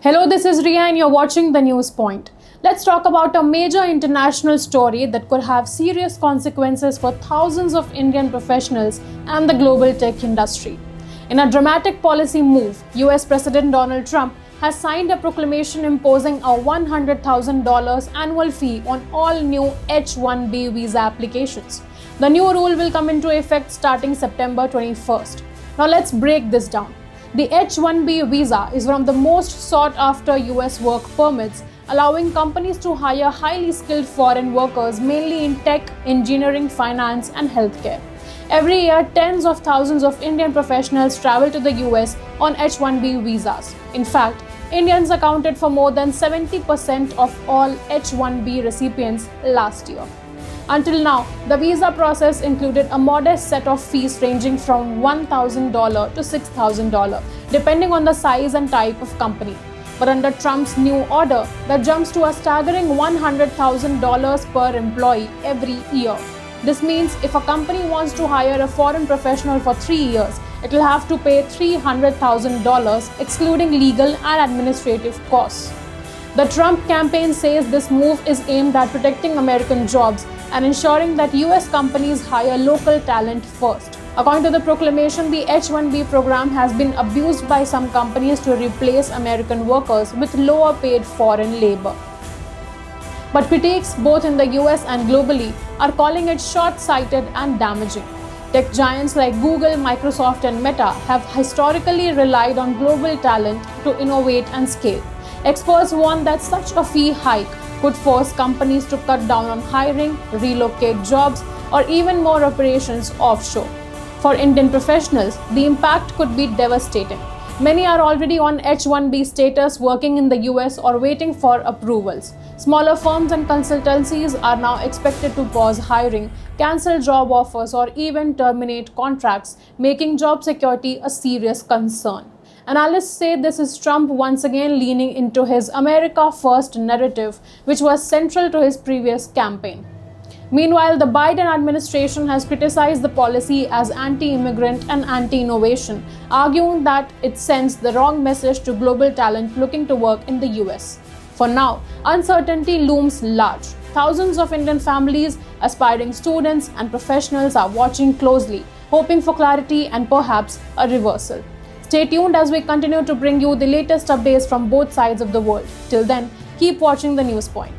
Hello, this is Ria and you're watching The News Point. Let's talk about a major international story that could have serious consequences for thousands of Indian professionals and the global tech industry. In a dramatic policy move, US President Donald Trump has signed a proclamation imposing a $100,000 annual fee on all new H-1B visa applications. The new rule will come into effect starting September 21st. Now let's break this down. The H-1B visa is one of the most sought-after US work permits, allowing companies to hire highly skilled foreign workers mainly in tech, engineering, finance, and healthcare. Every year, tens of thousands of Indian professionals travel to the US on H-1B visas. In fact, Indians accounted for more than 70% of all H-1B recipients last year. Until now, the visa process included a modest set of fees ranging from $1,000 to $6,000, depending on the size and type of company. But under Trump's new order, that jumps to a staggering $100,000 per employee every year. This means if a company wants to hire a foreign professional for 3 years, it will have to pay $300,000, excluding legal and administrative costs. The Trump campaign says this move is aimed at protecting American jobs and ensuring that US companies hire local talent first. According to the proclamation, the H-1B program has been abused by some companies to replace American workers with lower paid foreign labor. But critics both in the US and globally are calling it short-sighted and damaging. Tech giants like Google, Microsoft, and Meta have historically relied on global talent to innovate and scale. Experts warn that such a fee hike could force companies to cut down on hiring, relocate jobs, or even more operations offshore. For Indian professionals, the impact could be devastating. Many are already on H-1B status working in the US or waiting for approvals. Smaller firms and consultancies are now expected to pause hiring, cancel job offers, or even terminate contracts, making job security a serious concern. Analysts say this is Trump once again leaning into his America First narrative, which was central to his previous campaign. Meanwhile, the Biden administration has criticized the policy as anti-immigrant and anti-innovation, arguing that it sends the wrong message to global talent looking to work in the US. For now, uncertainty looms large. Thousands of Indian families, aspiring students, and professionals are watching closely, hoping for clarity and perhaps a reversal. Stay tuned as we continue to bring you the latest updates from both sides of the world. Till then, keep watching The News Point.